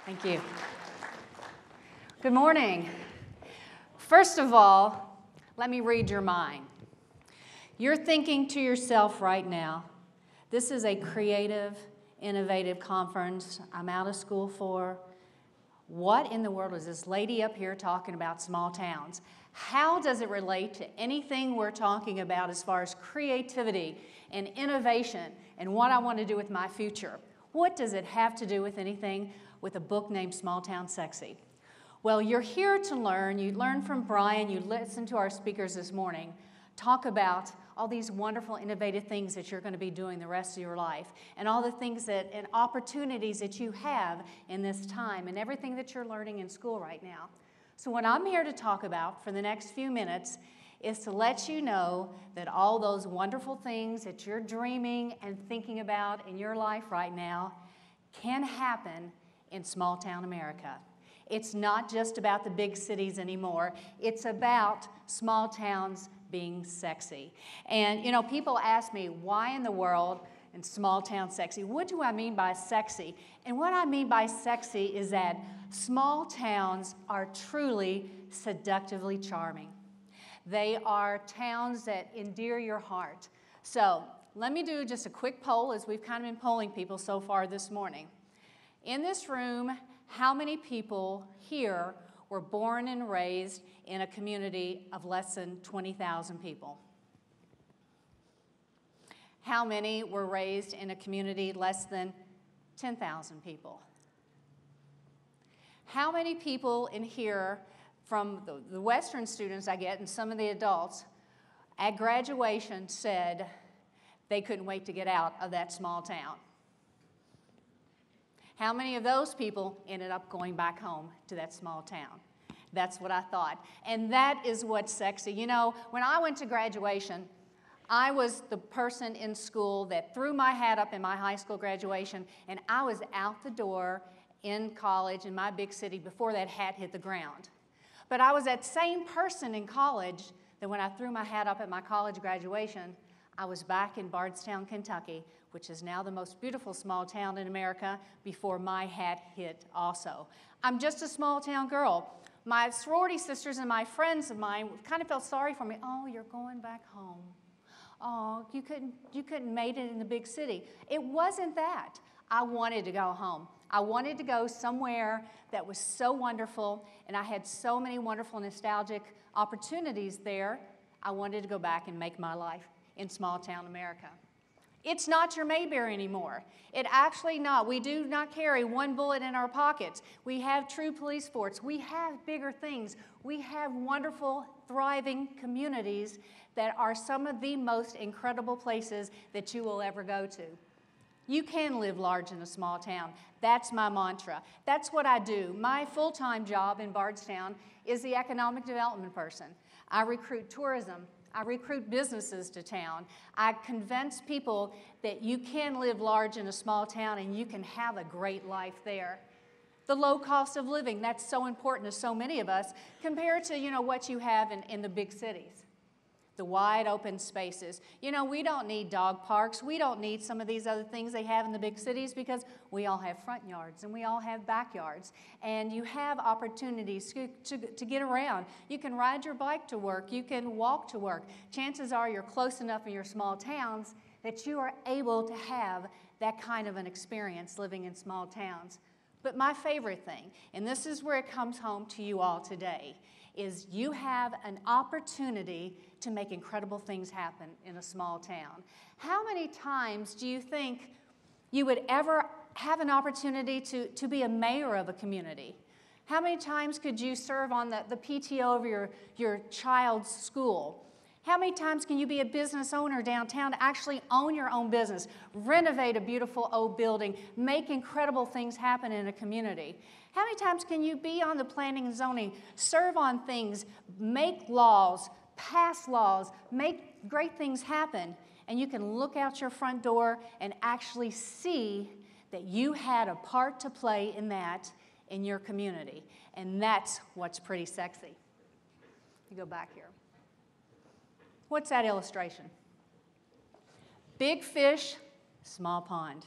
Thank you. Good morning. First of all, let me read your mind. You're thinking to yourself right now, this is a creative, innovative conference I'm out of school for. What in the world is this lady up here talking about small towns? How does it relate to anything we're talking about as far as creativity and innovation and what I want to do with my future? What does it have to do with anything with a book named Small Town Sexy? Well, you're here to learn. You learned from Brian. You listened to our speakers this morning talk about all these wonderful, innovative things that you're going to be doing the rest of your life, and all the things that and opportunities that you have in this time, and everything that you're learning in school right now. So what I'm here to talk about for the next few minutes is to let you know that all those wonderful things that you're dreaming and thinking about in your life right now can happen in small town America. It's not just about the big cities anymore. It's about small towns being sexy. And, you know, people ask me, why in the world in small town sexy? What do I mean by sexy? And what I mean by sexy is that small towns are truly seductively charming. They are towns that endear your heart. So let me do just a quick poll, as we've kind of been polling people so far this morning. In this room, how many people here were born and raised in a community of less than 20,000 people? How many were raised in a community less than 10,000 people? How many people in here, from the Western students I get and some of the adults, at graduation said they couldn't wait to get out of that small town? How many of those people ended up going back home to that small town? That's what I thought. And that is what's sexy. You know, when I went to graduation, I was the person in school that threw my hat up in my high school graduation, and I was out the door in college in my big city before that hat hit the ground. But I was that same person in college that when I threw my hat up at my college graduation, I was back in Bardstown, Kentucky, which is now the most beautiful small town in America, before my hat hit also. I'm just a small town girl. My sorority sisters and my friends of mine kind of felt sorry for me. Oh, you're going back home. Oh, you couldn't make it in the big city. It wasn't that. I wanted to go home. I wanted to go somewhere that was so wonderful, and I had so many wonderful nostalgic opportunities there. I wanted to go back and make my life in small town America. It's not your Mayberry anymore. It actually not. We do not carry one bullet in our pockets. We have true police force. We have bigger things. We have wonderful, thriving communities that are some of the most incredible places that you will ever go to. You can live large in a small town. That's my mantra. That's what I do. My full-time job in Bardstown is the economic development person. I recruit tourism. I recruit businesses to town. I convince people that you can live large in a small town and you can have a great life there. The low cost of living, that's so important to so many of us compared to, you know, what you have in the big cities. The wide open spaces. You know, we don't need dog parks. We don't need some of these other things they have in the big cities because we all have front yards and we all have backyards. And you have opportunities to get around. You can ride your bike to work. You can walk to work. Chances are you're close enough in your small towns that you are able to have that kind of an experience living in small towns. But my favorite thing, and this is where it comes home to you all today, is you have an opportunity to make incredible things happen in a small town. How many times do you think you would ever have an opportunity to be a mayor of a community? How many times could you serve on the PTO of your child's school? How many times can you be a business owner downtown to actually own your own business, renovate a beautiful old building, make incredible things happen in a community? How many times can you be on the planning and zoning, serve on things, make laws, pass laws, make great things happen, and you can look out your front door and actually see that you had a part to play in that in your community. And that's what's pretty sexy. You go back here. What's that illustration? Big fish, small pond.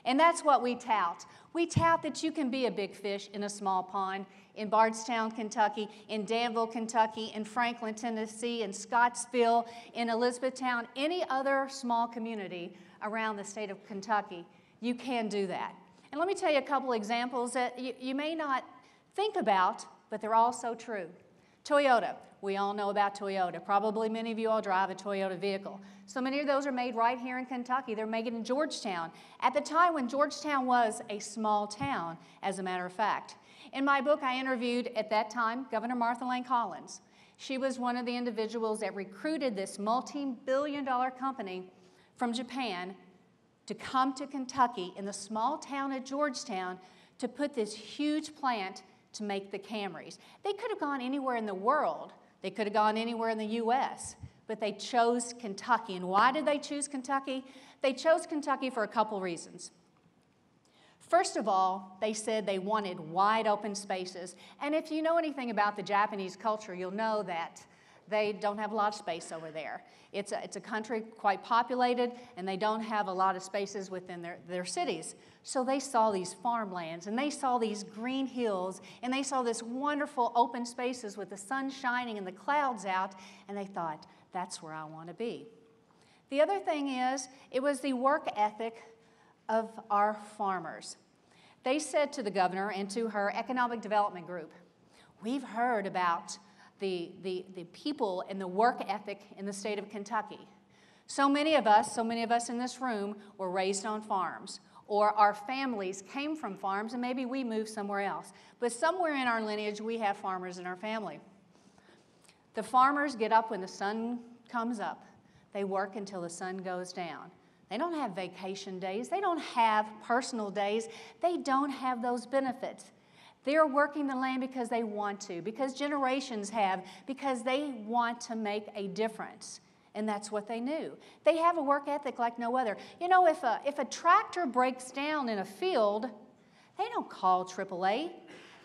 And that's what we tout. We tout that you can be a big fish in a small pond in Bardstown, Kentucky, in Danville, Kentucky, in Franklin, Tennessee, in Scottsville, in Elizabethtown, any other small community around the state of Kentucky. You can do that. And let me tell you a couple examples that you may not think about, but they're all so true. Toyota. We all know about Toyota. Probably many of you all drive a Toyota vehicle. So many of those are made right here in Kentucky. They're made in Georgetown. At the time when Georgetown was a small town, as a matter of fact. In my book, I interviewed, at that time, Governor Martha Lane Collins. She was one of the individuals that recruited this multi-billion-dollar company from Japan to come to Kentucky in the small town of Georgetown to put this huge plant to make the Camrys. They could have gone anywhere in the world. They could have gone anywhere in the U.S., but they chose Kentucky. And why did they choose Kentucky? They chose Kentucky for a couple reasons. First of all, they said they wanted wide open spaces. And if you know anything about the Japanese culture, you'll know that they don't have a lot of space over there. It's a country quite populated, and they don't have a lot of spaces within their cities. So they saw these farmlands, and they saw these green hills, and they saw this wonderful open spaces with the sun shining and the clouds out, and they thought, that's where I want to be. The other thing is, it was the work ethic of our farmers. They said to the governor and to her economic development group, we've heard about the people and the work ethic in the state of Kentucky. So many of us in this room were raised on farms, or our families came from farms, and maybe we moved somewhere else. But somewhere in our lineage, we have farmers in our family. The farmers get up when the sun comes up. They work until the sun goes down. They don't have vacation days. They don't have personal days. They don't have those benefits. They're working the land because they want to, because generations have, because they want to make a difference. And that's what they knew. They have a work ethic like no other. You know, if a tractor breaks down in a field, they don't call AAA.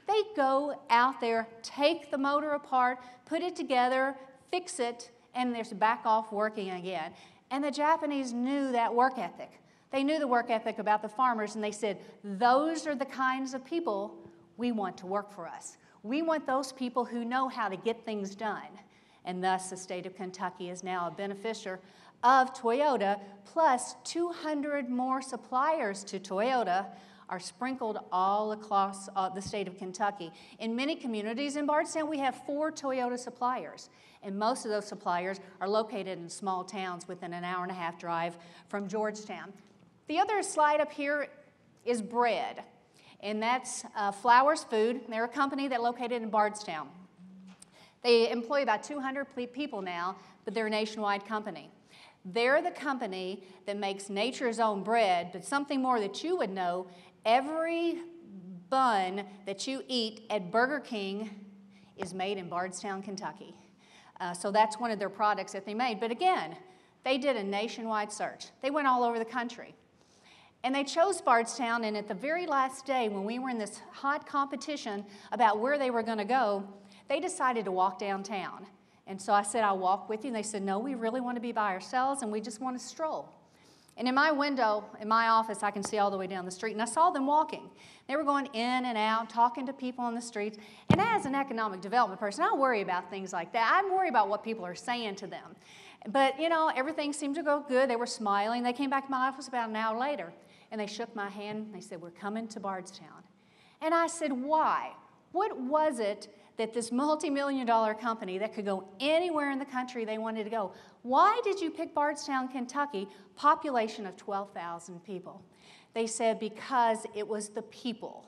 They go out there, take the motor apart, put it together, fix it, and they're back off working again. And the Japanese knew that work ethic. They knew the work ethic about the farmers, and they said, those are the kinds of people we want to work for us. We want those people who know how to get things done. And thus, the state of Kentucky is now a beneficiary of Toyota, plus 200 more suppliers to Toyota are sprinkled all across the state of Kentucky. In many communities in Bardstown, we have 4 Toyota suppliers, and most of those suppliers are located in small towns within an hour-and-a-half drive from Georgetown. The other slide up here is bread, and that's Flowers Food. They're a company that's located in Bardstown. They employ about 200 people now, but they're a nationwide company. They're the company that makes nature's own bread, but something more that you would know, every bun that you eat at Burger King is made in Bardstown, Kentucky. So that's one of their products that they made. But again, they did a nationwide search. They went all over the country. And they chose Bardstown, and at the very last day, when we were in this hot competition about where they were going to go, they decided to walk downtown. And so I said, I'll walk with you. And they said, no, we really want to be by ourselves, and we just want to stroll. And in my window, in my office, I can see all the way down the street, and I saw them walking. They were going in and out, talking to people on the streets. And as an economic development person, I worry about things like that. I worry about what people are saying to them. But, you know, everything seemed to go good. They were smiling. They came back to my office about an hour later, and they shook my hand, and they said, we're coming to Bardstown. And I said, why? What was it that this multi-million-dollar company that could go anywhere in the country they wanted to go, why did you pick Bardstown, Kentucky, population of 12,000 people? They said because it was the people.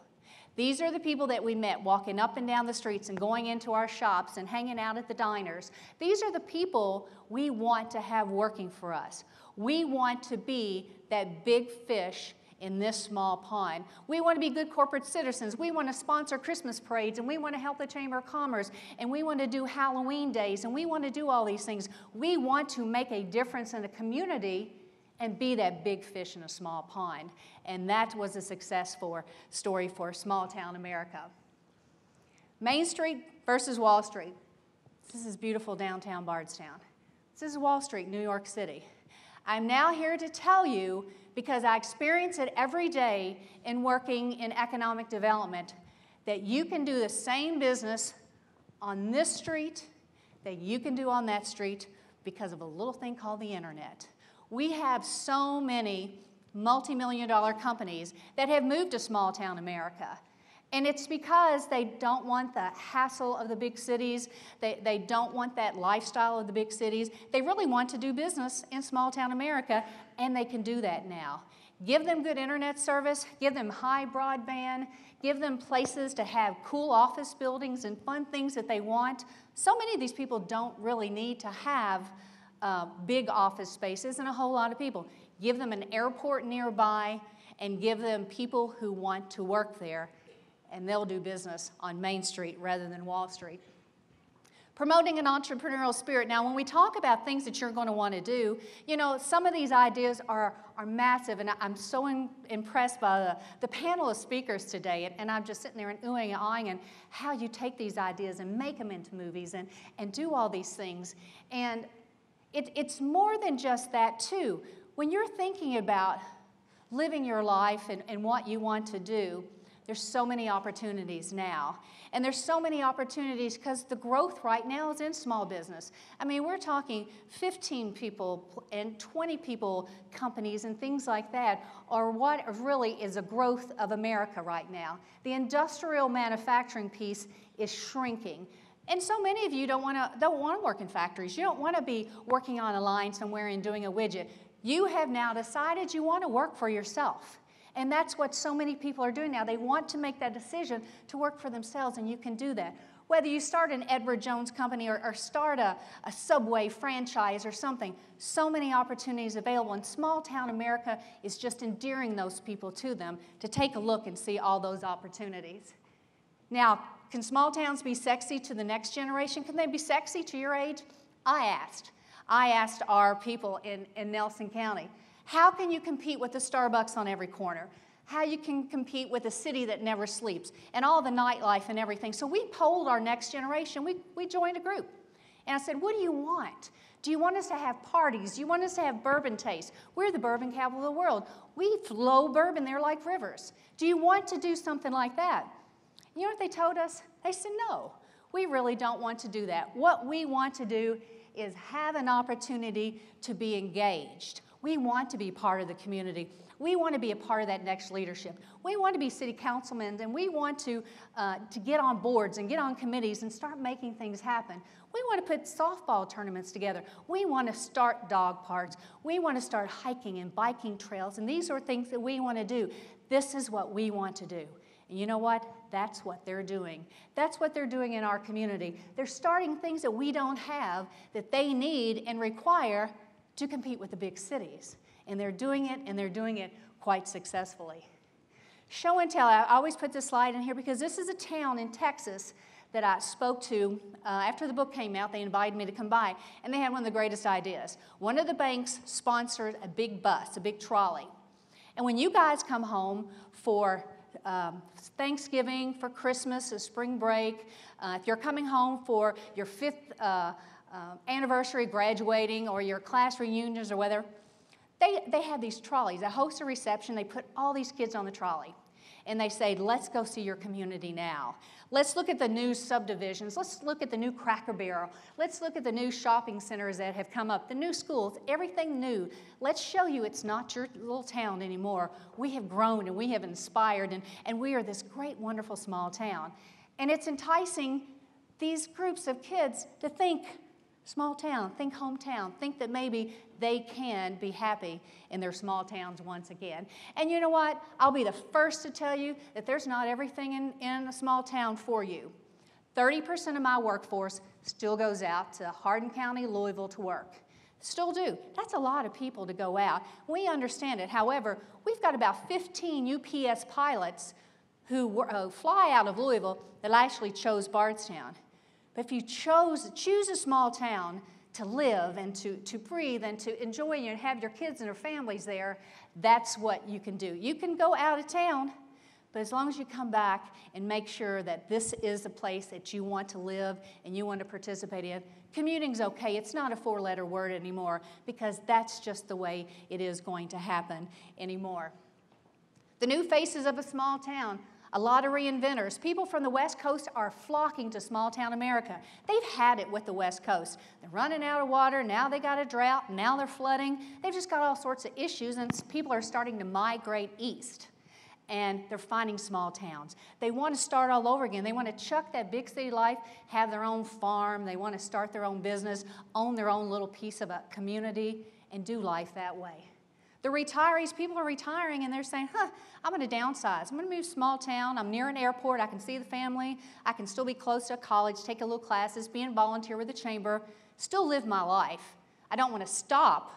These are the people that we met walking up and down the streets and going into our shops and hanging out at the diners. These are the people we want to have working for us. We want to be that big fish in this small pond. We want to be good corporate citizens. We want to sponsor Christmas parades, and we want to help the Chamber of Commerce, and we want to do Halloween days, and we want to do all these things. We want to make a difference in a community and be that big fish in a small pond. And that was a successful story for small town America. Main Street versus Wall Street. This is beautiful downtown Bardstown. This is Wall Street, New York City. I'm now here to tell you, because I experience it every day in working in economic development, that you can do the same business on this street that you can do on that street because of a little thing called the internet. We have so many multi-million-dollar companies that have moved to small-town America. And it's because they don't want the hassle of the big cities. They don't want that lifestyle of the big cities. They really want to do business in small-town America, and they can do that now. Give them good internet service, give them high broadband, give them places to have cool office buildings and fun things that they want. So many of these people don't really need to have big office spaces and a whole lot of people. Give them an airport nearby and give them people who want to work there, and they'll do business on Main Street rather than Wall Street. Promoting an entrepreneurial spirit. Now, when we talk about things that you're going to want to do, you know, some of these ideas are massive, and I'm so impressed by the panel of speakers today, and I'm just sitting there and oohing and ahhing and how you take these ideas and make them into movies and do all these things. And it's more than just that, too. When you're thinking about living your life and what you want to do, there's so many opportunities now. And there's so many opportunities because the growth right now is in small business. I mean, we're talking 15 people and 20 people companies and things like that are what really is a growth of America right now. The industrial manufacturing piece is shrinking. And so many of you don't want to work in factories. You don't want to be working on a line somewhere and doing a widget. You have now decided you want to work for yourself. And that's what so many people are doing now. They want to make that decision to work for themselves, and you can do that. Whether you start an Edward Jones company or start a Subway franchise or something, so many opportunities available. And small-town America is just endearing those people to them to take a look and see all those opportunities. Now, can small towns be sexy to the next generation? Can they be sexy to your age? I asked our people in Nelson County, how can you compete with the Starbucks on every corner? How you can compete with a city that never sleeps and all the nightlife and everything. So we polled our next generation. We joined a group. And I said, what do you want? Do you want us to have parties? Do you want us to have bourbon taste? We're the bourbon capital of the world. We flow bourbon there like rivers. Do you want to do something like that? You know what they told us? They said, no, we really don't want to do that. What we want to do is have an opportunity to be engaged. We want to be part of the community. We want to be a part of that next leadership. We want to be city councilmen, and we want to get on boards and get on committees and start making things happen. We want to put softball tournaments together. We want to start dog parks. We want to start hiking and biking trails, and these are things that we want to do. This is what we want to do. And you know what? That's what they're doing. That's what they're doing in our community. They're starting things that we don't have that they need and require to compete with the big cities. And they're doing it quite successfully. Show and tell. I always put this slide in here because this is a town in Texas that I spoke to after the book came out. They invited me to come by, and they had one of the greatest ideas. One of the banks sponsored a big bus, a big trolley. And when you guys come home for Thanksgiving, for Christmas, a spring break, if you're coming home for your 5th anniversary graduating or your class reunions or whether, they have these trolleys. They host a reception. They put all these kids on the trolley. And they say, let's go see your community now. Let's look at the new subdivisions. Let's look at the new Cracker Barrel. Let's look at the new shopping centers that have come up, the new schools, everything new. Let's show you it's not your little town anymore. We have grown and we have inspired, and we are this great, wonderful small town. And it's enticing these groups of kids to think small town, think hometown, think that maybe they can be happy in their small towns once again. And you know what? I'll be the first to tell you that there's not everything in a small town for you. 30% of my workforce still goes out to Hardin County, Louisville to work. Still do. That's a lot of people to go out. We understand it. However, we've got about 15 UPS pilots who fly out of Louisville that actually chose Bardstown. But if you choose a small town to live and to breathe and to enjoy and have your kids and their families there, that's what you can do. You can go out of town, But as long as you come back and make sure that this is a place that you want to live and you want to participate in, commuting's okay. It's not a four-letter word anymore because that's just the way it is going to happen anymore. The new faces of a small town, a lot of reinventors. People from the West Coast are flocking to small town America. They've had it with the West Coast. They're running out of water. Now they got a drought. Now they're flooding. They've just got all sorts of issues, and people are starting to migrate east. And they're finding small towns. They want to start all over again. They want to chuck that big city life, have their own farm. They want to start their own business, own their own little piece of a community, and do life that way. The retirees, people are retiring and they're saying, I'm going to downsize. I'm going to move to a small town. I'm near an airport. I can see the family. I can still be close to a college, take a little classes, be a volunteer with the chamber, still live my life. I don't want to stop.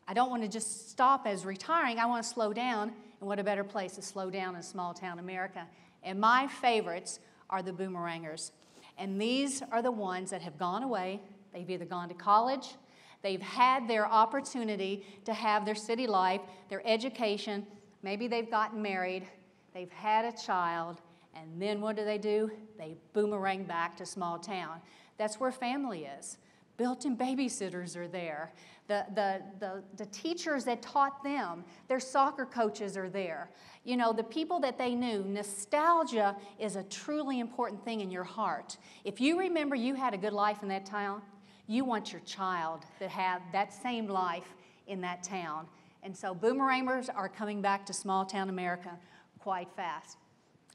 I don't want to just stop as retiring. I want to slow down. And what a better place to slow down in small town America. And my favorites are the boomerangers. And these are the ones that have gone away. They've either gone to college, they've had their opportunity to have their city life, their education, maybe they've gotten married, they've had a child, and then what do? They boomerang back to small town. That's where family is. Built-in babysitters are there. The teachers that taught them, their soccer coaches are there. You know, the people that they knew. Nostalgia is a truly important thing in your heart. If you remember you had a good life in that town, you want your child to have that same life in that town. And so boomerangers are coming back to small town America quite fast.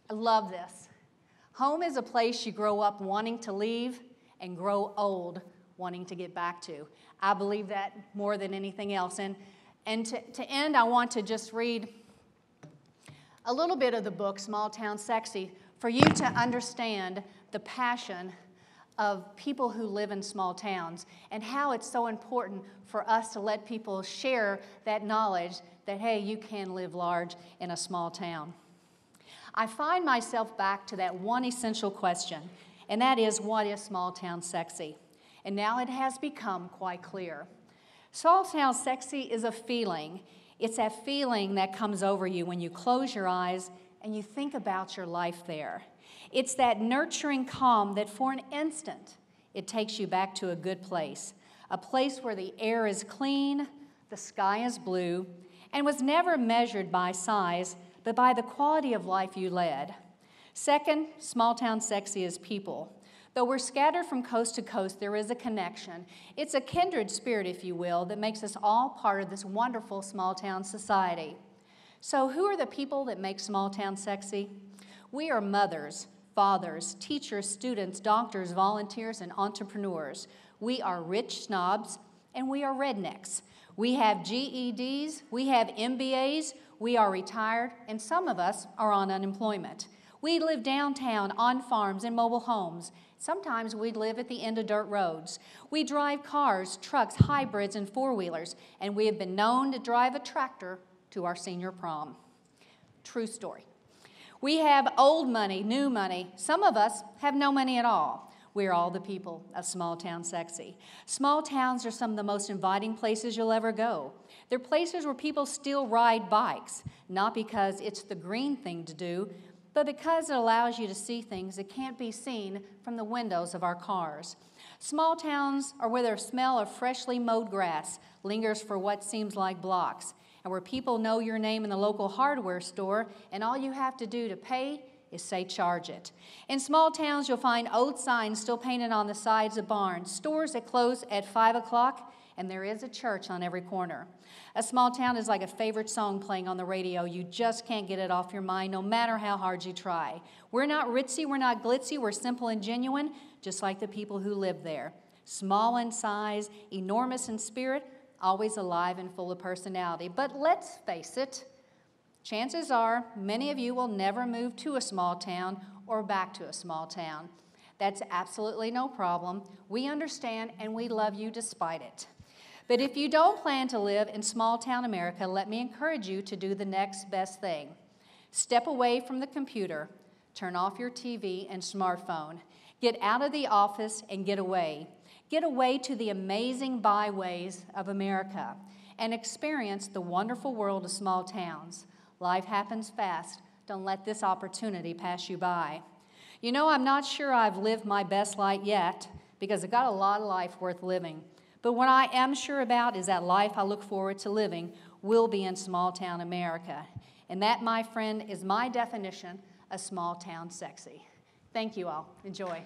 I love this. Home is a place you grow up wanting to leave and grow old wanting to get back to. I believe that more than anything else. And to end, I want to just read a little bit of the book, Small Town Sexy, for you to understand the passion of people who live in small towns and how it's so important for us to let people share that knowledge that, hey, you can live large in a small town. I find myself back to that one essential question, and that is, what is small town sexy? And now it has become quite clear. Small town sexy is a feeling. It's that feeling that comes over you when you close your eyes and you think about your life there. It's that nurturing calm that for an instant, it takes you back to a good place, a place where the air is clean, the sky is blue, and was never measured by size, but by the quality of life you led. Second, small town sexy is people. Though we're scattered from coast to coast, there is a connection. It's a kindred spirit, if you will, that makes us all part of this wonderful small town society. So who are the people that make small town sexy? We are mothers, fathers, teachers, students, doctors, volunteers, and entrepreneurs. We are rich snobs, and we are rednecks. We have GEDs, we have MBAs, we are retired, and some of us are on unemployment. We live downtown, on farms, in mobile homes. Sometimes we live at the end of dirt roads. We drive cars, trucks, hybrids, and four-wheelers, and we have been known to drive a tractor to our senior prom. True story. We have old money, new money. Some of us have no money at all. We're all the people of small town sexy. Small towns are some of the most inviting places you'll ever go. They're places where people still ride bikes, not because it's the green thing to do, but because it allows you to see things that can't be seen from the windows of our cars. Small towns are where the smell of freshly mowed grass lingers for what seems like blocks, and where people know your name in the local hardware store, and all you have to do to pay is say charge it. In small towns, you'll find old signs still painted on the sides of barns, stores that close at 5 o'clock, and there is a church on every corner. A small town is like a favorite song playing on the radio. You just can't get it off your mind, no matter how hard you try. We're not ritzy, we're not glitzy, we're simple and genuine, just like the people who live there. Small in size, enormous in spirit, always alive and full of personality. But let's face it, chances are many of you will never move to a small town or back to a small town. That's absolutely no problem. We understand and we love you despite it. But if you don't plan to live in small town America, let me encourage you to do the next best thing. Step away from the computer, turn off your TV and smartphone. Get out of the office and get away. Get away to the amazing byways of America and experience the wonderful world of small towns. Life happens fast. Don't let this opportunity pass you by. You know, I'm not sure I've lived my best life yet, because I've got a lot of life worth living. But what I am sure about is that life I look forward to living will be in small-town America. And that, my friend, is my definition of small-town sexy. Thank you all. Enjoy.